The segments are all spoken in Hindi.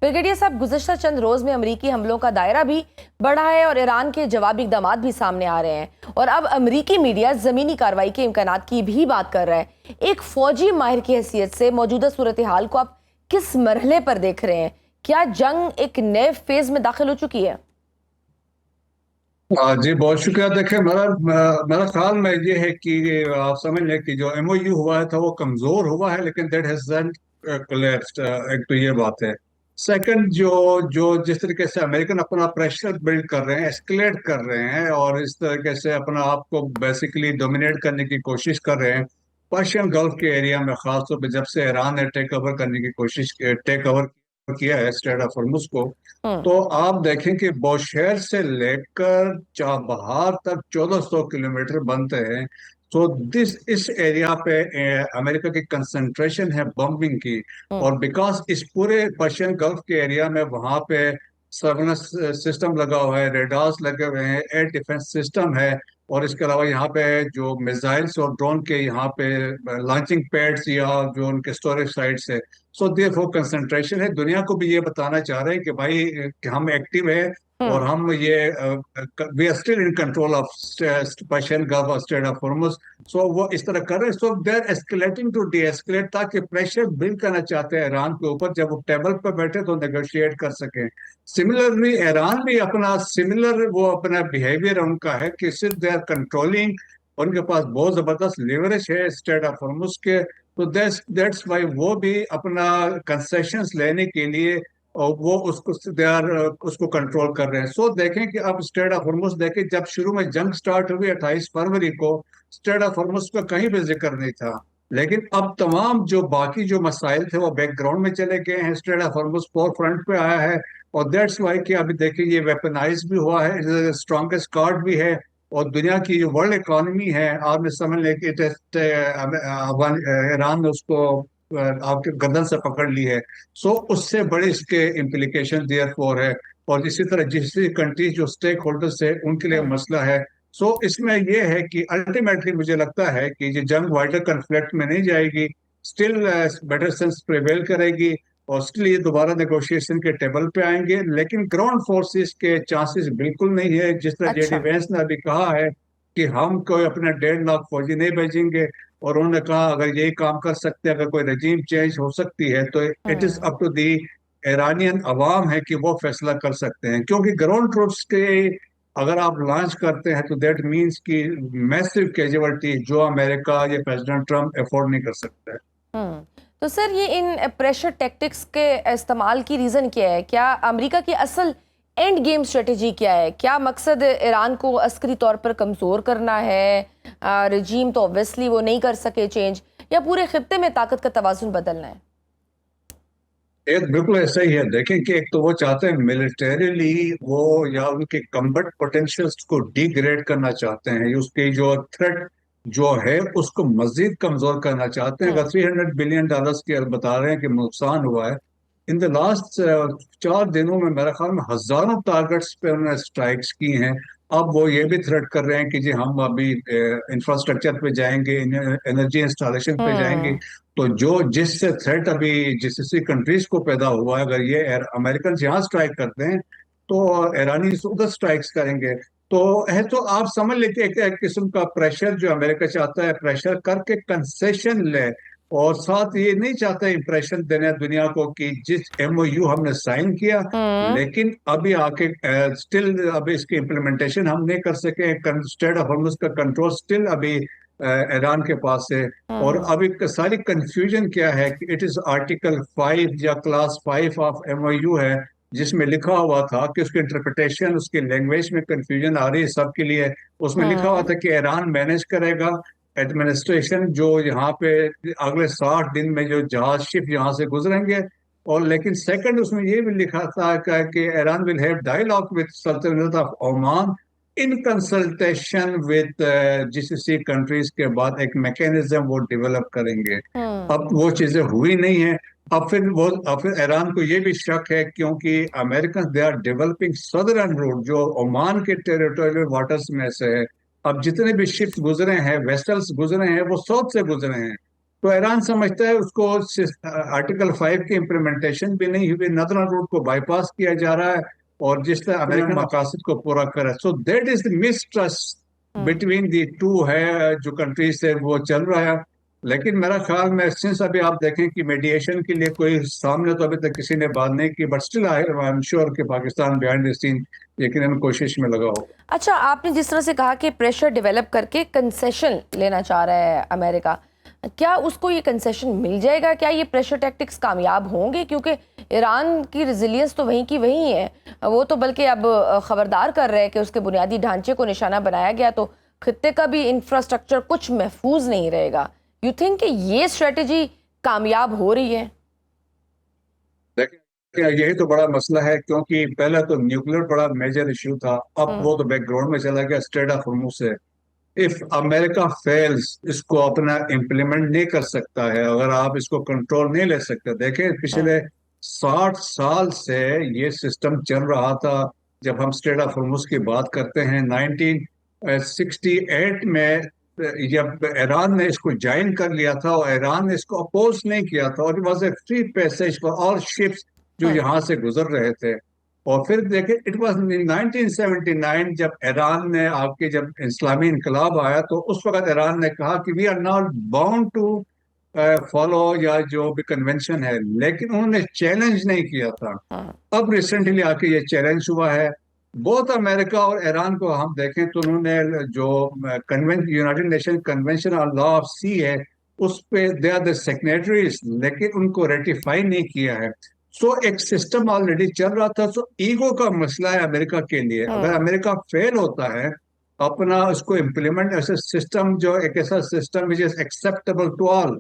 ब्रिगेडियर साहब, गुज़िश्ता चंद रोज में अमरीकी हमलों का दायरा भी बढ़ा है और ईरान के जवाबी इक़दामात भी सामने आ रहे हैं और अब अमरीकी मीडिया ज़मीनी कार्रवाई के इम्कानात की भी बात कर रहा है। एक फौजी माहिर की हैसियत से मौजूदा सूरत हाल को आप किस मरहले पर देख रहे हैं? क्या जंग एक नए फेज में दाखिल हो चुकी है? जी बहुत शुक्रिया। देखिए, मेरा मेरा ख्याल में ये है कि आप समझ लें कि जो एमओयू हुआ है था वो कमजोर हुआ है, लेकिन दैट हैजंट कोलैप्स्ड। एक तो ये बात है। सेकंड, जो जो जिस तरीके से अमेरिकन अपना प्रेशर बिल्ड कर रहे हैं, एस्केलेट कर रहे हैं और इस तरीके से अपना आप को बेसिकली डोमिनेट करने की कोशिश कर रहे हैं पर्शियन गल्फ के एरिया में, खासतौर पर जब से ईरान ने टेक ओवर करने की कोशिश टेक ओवर किया है स्ट्रेट ऑफ हॉर्मुज को। हम्म। तो आप देखें कि बौशहर से लेकर चाबहार तक 1400 किलोमीटर बनते हैं। तो इस एरिया पे अमेरिका की कंसंट्रेशन है बम्बिंग की। हम्म। और बिकॉज इस पूरे पर्शियन गल्फ के एरिया में वहां पे सर्वेलेंस सिस्टम लगा हुआ है, रेडार्स लगे हुए हैं, एयर डिफेंस सिस्टम है। और इसके अलावा यहाँ पे जो मिसाइल्स और ड्रोन के यहाँ पे लॉन्चिंग पैड्स या जो उनके स्टोरेज साइट्स है। सो देयरफॉर कंसंट्रेशन है। दुनिया को भी ये बताना चाह रहे हैं कि भाई कि हम एक्टिव है और हम्म। हम ये we are still in control of Persian Gulf और स्ट्रेट ऑफ हॉर्मुज। सो वो इस तरह कर रहे हैं। So they are escalating to de-escalate, ताकि प्रेशर बिल्ड करना चाहते हैं ईरान के ऊपर, जब वो टेबल पर बैठे तो नेगोशिएट कर सकें। सिमिलरली ईरान भी अपना सिमिलर वो अपना बिहेवियर उनका है कि सिर्फ दे आर कंट्रोलिंग। उनके पास बहुत जबरदस्त लेवरेज है स्ट्रेट ऑफ हॉर्मुज के। तो दैट्स वाई वो भी अपना कंसेशंस लेने के लिए और वो उसको दे आर उसको कंट्रोल कर रहे हैं। सो देखें कि अब स्ट्रेट ऑफ हॉर्मुज देखें, जब शुरू में जंग स्टार्ट हुई 28 फरवरी को, स्ट्रेट ऑफ हॉर्मुज का कहीं भी जिक्र नहीं था। लेकिन अब तमाम जो बाकी जो मसाइल थे वो बैकग्राउंड में चले गए हैं, straight of Hormuz four front पे आया है। और दैट्स वाई कि अभी देखिए ये वेपनाइज भी हुआ है, स्ट्रॉन्गेस्ट कार्ड भी है। और दुनिया की जो वर्ल्ड इकोनॉमी है, आपने समझ लें कि ईरान ने उसको आपके गर्दन से पकड़ ली है। सो उससे बड़े इसके इम्प्लीकेशन देयर फॉर है। और इसी तरह जिस कंट्रीज जो स्टेक होल्डर्स है उनके लिए हम्म। मसला है। सो इसमें यह है कि अल्टीमेटली मुझे लगता है कि ये जंग वाइडर कन्फ्लिक्ट में नहीं जाएगी। स्टिल बेटर सेंस प्रिवेल करेगी और स्टिल ये दोबारा नेगोशिएशन के टेबल पे आएंगे। लेकिन ग्राउंड फोर्सेस के चांसेस बिल्कुल नहीं है। जिस तरह जेडी अच्छा। वेंस ने अभी कहा है कि हम कोई अपने 1.5 लाख फौजी नहीं भेजेंगे, और उन्होंने कहा अगर यही काम कर सकते हैं, अगर कोई रजीम चेंज हो सकती है तो it is hmm. Up to the Iranian अवाम है कि वो फैसला कर सकते हैं। क्योंकि ग्राउंड ट्रूप्स के अगर आप लॉन्च करते हैं तो दैट मीन्स कि मैसिव कैजुअलिटी जो अमेरिका या प्रेसिडेंट ट्रम्प अफोर्ड नहीं कर सकता है। हम्म। तो सर, ये इन प्रेशर टैक्टिक्स के इस्तेमाल की रीज़न क्या है? क्या अमेरिका की असल एंड गेम स्ट्रेटजी क्या है? क्या मकसद ईरान को अस्करी तौर पर कमज़ोर करना है? रजीम तो ऑब्वियसली वो नहीं कर सके चेंज, या पूरे खित्ते में ताकत का तवाज़ुन बदलना है? एक बिल्कुल ऐसा ही है। देखें कि एक तो वो चाहते हैं मिलिटरीली वो या उनके कम्बट पोटेंशियल्स को डिग्रेड करना चाहते हैं, उसके जो थ्रेट जो है उसको मजीद कमजोर करना चाहते हैं। अगर हम्म। $300 बिलियन की बता रहे हैं कि नुकसान हुआ है इन द लास्ट 4 दिनों में, मेरे ख्याल में हजारों टारगेट्स पे उन्होंने स्ट्राइक्स की हैं। अब वो ये भी थ्रेट कर रहे हैं कि जी हम अभी इंफ्रास्ट्रक्चर पे जाएंगे, एनर्जी इंस्टॉलेशन पे जाएंगे। हम्म। तो जो जिससे थ्रेट अभी जिस कंट्रीज को पैदा हुआ है, अगर ये अमेरिकन यहाँ स्ट्राइक करते हैं तो ईरानी उधर स्ट्राइक्स करेंगे। तो है तो आप समझ लेते हैं कि एक किस्म का प्रेशर जो अमेरिका चाहता है, प्रेशर करके कंसेशन ले। और साथ ये नहीं चाहता इंप्रेशन देना दुनिया को कि जिस एमओयू हमने साइन किया, हम्म। लेकिन अभी आके स्टिल अभी इसकी इम्प्लीमेंटेशन हम नहीं कर सके। स्टेट ऑफ हॉर्मुज का कंट्रोल स्टिल अभी ईरान के पास है। और हम्म। अभी सारी कंफ्यूजन क्या है कि इट इज आर्टिकल 5 या क्लास 5 ऑफ एमओयू है, जिसमें लिखा हुआ था कि उसकी इंटरप्रिटेशन उसकी लैंग्वेज में कंफ्यूजन आ रही है सबके लिए। उसमें लिखा हुआ हम्म। था कि ईरान मैनेज करेगा एडमिनिस्ट्रेशन जो यहाँ पे अगले 60 दिन में जो जहाज शिप यहाँ से गुजरेंगे। और लेकिन सेकंड उसमें ये भी लिखा था कि Iran will have dialogue with sultanate of Oman in consultation with GCC countries. के बाद एक मैकेनिज्म वो डेवलप करेंगे। अब हम्म। वो चीजें हुई नहीं है। अब फिर ईरान को ये भी शक है, क्योंकि American they are developing southern route जो ओमान के टेरिटोरियल वाटर्स में से है। अब जितने भी शिप्स गुजरे हैं, वेसल्स गुजरे हैं, वो साउथ से गुजरे हैं। तो ईरान समझता है उसको आर्टिकल 5 की इम्प्लीमेंटेशन भी नहीं हुई, नदरन रूट को बाईपास किया जा रहा है और जिस तरह अमेरिकन मकासद को पूरा करे, so that is the mistrust hmm. Between the two है जो कंट्रीज से वो चल रहा है। लेकिन मेरा ख्याल में सिंस अभी आप देखें कि मीडिएशन के लिए कोई सामने तो अभी तक किसी ने बात नहीं की, but still I am sure कि पाकिस्तान बिहाइंड द सीन यकीनन कोशिश में लगा होगा। अच्छा, आपने जिस तरह से कहा कि प्रेशर डेवलप करके कंसेशन लेना चाह रहा है अमेरिका, क्या उसको ये कंसेशन मिल जाएगा? क्या ये प्रेशर टैक्टिक्स कामयाब होंगे? क्योंकि ईरान की रेजिलियंस तो वहीं की वहीं है, वो तो बल्कि अब खबरदार कर रहे हैं कि उसके बुनियादी ढांचे को निशाना बनाया गया तो खत्ते का भी इंफ्रास्ट्रक्चर कुछ महफूज नहीं रहेगा। यू थिंक कि ये स्ट्रेटजी कामयाब हो रही है? देखिए यही तो बड़ा मसला है, क्योंकि पहले तो न्यूक्लियर बड़ा मेजर इशू था, अब हम्म। वो तो बैकग्राउंड में चला गया स्ट्रेट ऑफ हॉर्मुज़ से। इफ अमेरिका फेल्स, इसको अपना इम्प्लीमेंट नहीं कर सकता है, अगर आप इसको कंट्रोल नहीं ले सकते, देखें हम्म। पिछले 60 साल से ये सिस्टम चल रहा था। जब हम स्ट्रेट ऑफ हॉर्मुज़ की बात करते हैं 1968 में, जब ईरान ने इसको ज्वाइन कर लिया था और ईरान ने इसको अपोज नहीं किया था, और it was a free passage for all ships जो हम्म। यहाँ से गुजर रहे थे। और फिर देखे इट वाज 1979 जब ईरान ने आके, जब इस्लामी इनकलाब आया, तो उस वक्त ईरान ने कहा कि we are not bound to follow या जो भी कन्वेंशन है, लेकिन उन्होंने चैलेंज नहीं किया था। हम्म। अब रिसेंटली आके ये चैलेंज हुआ है। बहुत अमेरिका और ईरान को हम देखें तो उन्होंने जो convention, United Nation convention on law of sea है, उस पे दे आर द सिग्नेटरीज, लेकिन उनको रेटिफाई नहीं किया है। सो एक सिस्टम ऑलरेडी चल रहा था। सो ईगो का मसला है अमेरिका के लिए। अगर हम्म। अमेरिका फेल होता है अपना उसको इम्प्लीमेंट, ऐसे सिस्टम जो एक ऐसा system which is acceptable to all,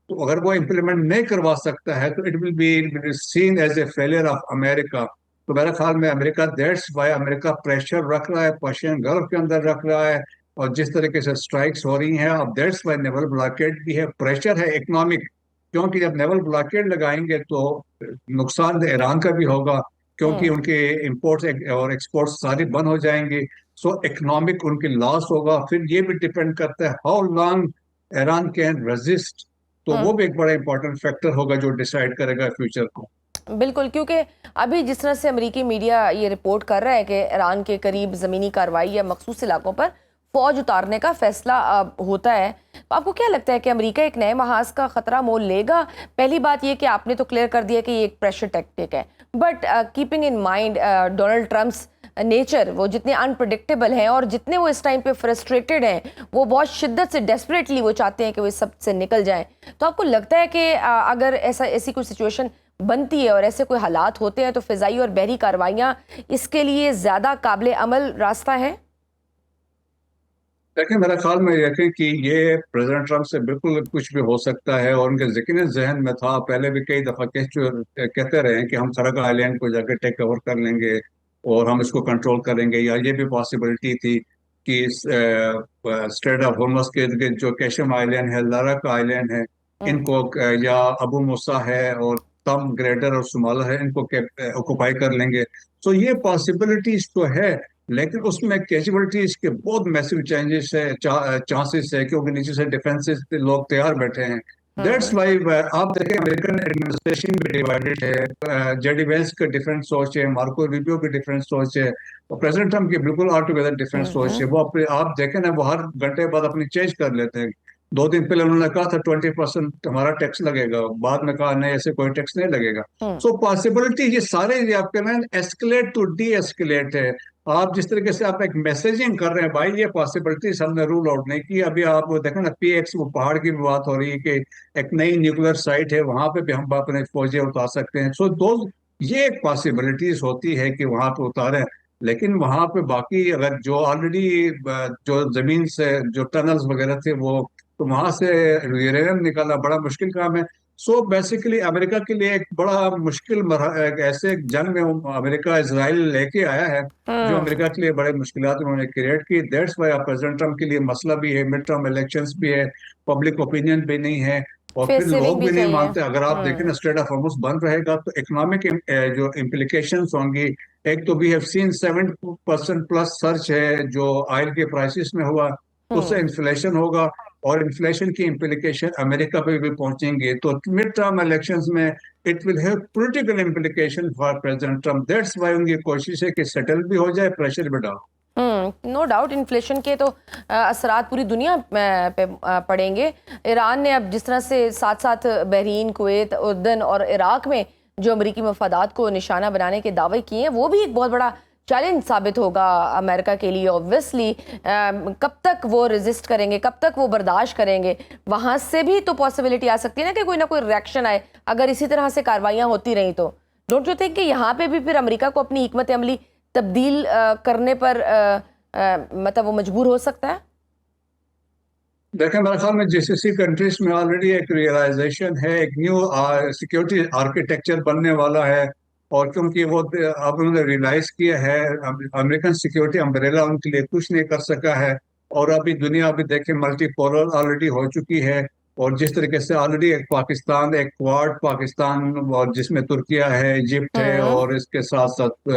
तो अगर वो इम्प्लीमेंट नहीं करवा सकता है तो it will be seen as a failure of America. तो मेरे ख्याल में America, that's why America pressure रख रहा है, पर्शियन गल्फ के अंदर रख रहा है, और जिस तरीके से स्ट्राइक्स हो रही हैं अब, दैट्स वाई नेवल ब्लॉकेड भी है, प्रेशर है इकोनॉमिक। क्योंकि जब नेवल ब्लॉकेड लगाएंगे तो नुकसान ईरान का भी होगा, क्योंकि हम्म। उनके इंपोर्ट्स और एक्सपोर्ट्स सारी बंद हो जाएंगी। सो इकोनॉमिक उनकी लॉस होगा। फिर ये भी डिपेंड करता है how long Iran can resist, तो वो हम्म। भी एक बड़ा इंपॉर्टेंट फैक्टर होगा जो डिसाइड करेगा फ्यूचर को। बिल्कुल, क्योंकि अभी जिस तरह से अमेरिकी मीडिया ये रिपोर्ट कर रहा है कि ईरान के करीब ज़मीनी कार्रवाई या मखसूस इलाकों पर फौज उतारने का फैसला होता है, तो आपको क्या लगता है कि अमेरिका एक नए महाज का खतरा मोल लेगा? पहली बात ये कि आपने तो क्लियर कर दिया कि ये एक प्रेशर टैक्टिक है, but keeping in mind Donald Trump's nature, वो जितने अनप्रडिक्टेबल हैं और जितने वो इस टाइम पे फ्रस्ट्रेटेड हैं, वो बहुत शिद्दत से डेस्परेटली वो चाहते हैं कि वो इस सब से निकल जाएं, तो आपको लगता है कि अगर ऐसी कोई सिचुएशन बनती है और ऐसे कोई हालात होते हैं तो फिजाई और बहरी कार्रवाइयाँ इसके लिए ज़्यादा काबिल अमल रास्ता है? देखिए मेरा ख्याल में यह कि ये प्रेसिडेंट ट्रम्प से बिल्कुल कुछ भी हो सकता है, और उनके ज़हन जहन में था, पहले भी कई दफ़ा कहते रहे हैं कि हम खरग आइलैंड को जाकर टेक ओवर कर लेंगे और हम इसको कंट्रोल करेंगे, या ये भी पॉसिबिलिटी थी कि स्ट्रेट ऑफ हॉर्मुज़ के इर्द गिर्द जो कैशम आइलैंड है, लारक आइलैंड है, हम्म। इनको या अबू मूसा है और तम ग्रेटर और सुमाला है, इनको ऑक्युपाई कर लेंगे। तो ये पॉसिबिलिटीज तो है, लेकिन उसमें कैजुअलिटीज के बहुत मैसिव चेंजेस है, चांसेस है, क्योंकि नीचे से डिफेंसेस लोग तैयार बैठे हैं। That's hmm. वाई आप देखें अमेरिकन एडमिनिस्ट्रेशन भी डिवाइडेड है। जेडी वेंस की डिफरेंट सोच है, मार्को रूबियो की डिफरेंट सोच है, और प्रेसिडेंट ट्रम्प की बिल्कुल ऑल टुगेदर डिफरेंट सोच हम्म। है। वो अपने आप देखें ना, वो हर घंटे बाद अपनी चेंज कर लेते हैं। 2 दिन पहले उन्होंने कहा था 20% हमारा टैक्स लगेगा, बाद में कहा नहीं, ऐसे कोई टैक्स नहीं लगेगा। हम्म। सो पॉसिबिलिटी ये सारे, ये आपके ना एस्केलेट टू डी एस्केलेट है। आप जिस तरीके से आप एक मैसेजिंग कर रहे हैं भाई, ये पॉसिबिलिटीज हमने रूल आउट नहीं की। अभी आप वो देखें ना, PX वो पहाड़ की भी बात हो रही है कि एक नई न्यूक्लियर साइट है, वहां पे भी हम अपने फौजी उतार सकते हैं। सो दो, ये एक पॉसिबिलिटीज होती है कि वहां पे उतारें। लेकिन वहां पे बाकी अगर जो ऑलरेडी जो जमीन से जो टनल्स वगैरह थे, वो तो वहां से यूरेनियम निकालना बड़ा मुश्किल काम है। सो बेसिकली अमेरिका के लिए एक बड़ा मुश्किल एक ऐसे जंग में अमेरिका इसराइल लेके आया है, जो हम्म। अमेरिका के लिए बड़े मुश्किलात उन्होंने क्रिएट की। दैट्स वाई प्रेसिडेंट ट्रम्प के लिए मसला भी है, मिड टर्म इलेक्शंस भी है, पब्लिक ओपिनियन भी नहीं है, और फिर फेस सेविंग लोग भी भी नहीं चाहिए। मानते। अगर आप देखें ना, स्ट्रेट ऑफ हॉर्मुज़ बंद रहेगा तो इकोनॉमिक जो इम्प्लीकेशंस होंगी, एक तो we have seen 7% plus search है जो ऑयल के प्राइसेस में हुआ, उससे हम्म। इन्फ्लेशन होगा। और इन्फ्लेशन की इम्प्लीकेशन अमेरिका पे भी पहुंचेंगे, तो मिड टर्म इलेक्शंस में it will have political implication for president Trump. That's why उनकी कोशिश है कि सेटल भी हो जाए, प्रेशर भी डालो। नो डाउट इन्फ्लेशन के तो असरात पूरी दुनिया पे पड़ेंगे। ईरान ने अब जिस तरह से साथ साथ बहरीन, कुवैत, उर्दन और इराक में जो अमरीकी मफादात को निशाना बनाने के दावे किए हैं, वो भी एक बहुत बड़ा चैलेंज साबित होगा अमेरिका के लिए। ऑब्वियसली कब तक वो रेजिस्ट करेंगे, कब तक वो बर्दाश्त करेंगे, वहाँ से भी तो पॉसिबिलिटी आ सकती है ना कोई रिएक्शन आए अगर इसी तरह से कार्रवाइयाँ होती रहीं तो। डोंट यू थिंक कि यहाँ पे भी फिर अमेरिका को अपनी हिकमत अमली तब्दील करने पर मतलब वो मजबूर हो सकता है? देखें, मेरे ख्याल में जीसीसी कंट्रीज में ऑलरेडी एक रियलाइजेशन है, एक न्यू सिक्योरिटी आर्किटेक्चर बनने वाला है। और क्योंकि वो अब उन्होंने रियलाइज किया है अमेरिकन सिक्योरिटी अम्ब्रेला उनके लिए कुछ नहीं कर सका है। और अभी दुनिया अभी देखें मल्टीपोलर ऑलरेडी हो चुकी है। और जिस तरीके से ऑलरेडी एक पाकिस्तान, एक क्वाड पाकिस्तान, और जिसमें तुर्किया है, इजिप्ट है, हम्म। और इसके साथ साथ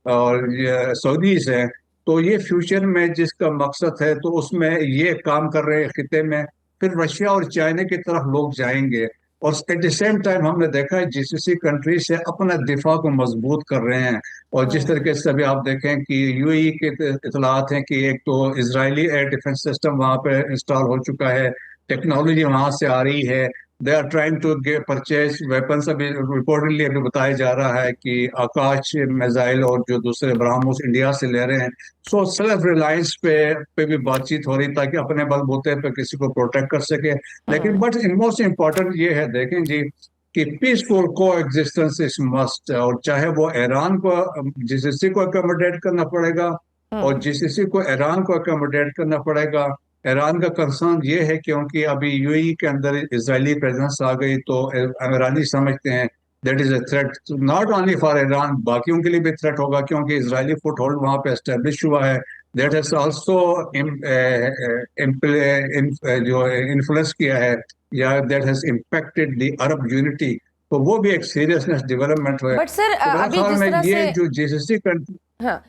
और ये सऊदीज है। तो ये फ्यूचर में जिसका मकसद है, तो उसमें ये काम कर रहे हैं खिते में, फिर रशिया और चाइना की तरफ लोग जाएंगे। और एट द सेम टाइम हमने देखा है जीसीसी कंट्री से अपना दिफा को मजबूत कर रहे हैं। और जिस तरीके से अभी आप देखें कि यूएई के इतलात हैं कि एक तो इजरायली एयर डिफेंस सिस्टम वहां पे इंस्टॉल हो चुका है, टेक्नोलॉजी वहां से आ रही है। They are trying to purchase weapons. अभी रिपोर्टेडली अभी बताया जा रहा है कि आकाश मिसाइल और जो दूसरे ब्रह्मोस इंडिया से ले रहे हैं। सो सेल्फ रिलायंस पे भी बातचीत हो रही ताकि अपने बलबूते पे किसी को प्रोटेक्ट कर सके। लेकिन बट मोस्ट इम्पोर्टेंट ये है, देखें जी, कि पीसफुल को एग्जिस्टेंस इज मस्ट। और चाहे वो ईरान को जीसीसी को अकोमोडेट करना पड़ेगा, और जीसीसी को ईरान को अकोमोडेट करना पड़ेगा। ईरान का कंसर्न ये है क्योंकि अभी यूएई के अंदर इजरायली प्रेजेंस आ गई, तो ईरानी समझते हैं that is a threat not only for Iran, बाकियों के लिए भी थ्रेट होगा क्योंकि इजरायली फुट होल्ड वहां पे एस्टेब्लिश हुआ है। दैट हैज आल्सो जो इन्फ्लुएंस किया है, या that has impacted the Arab unity. तो वो भी एक सीरियसनेस डेवलपमेंट है। बट सर तो मेरे अभी ख्याल जिस में तरह ये से जो जीसीसी कंट्री हाँ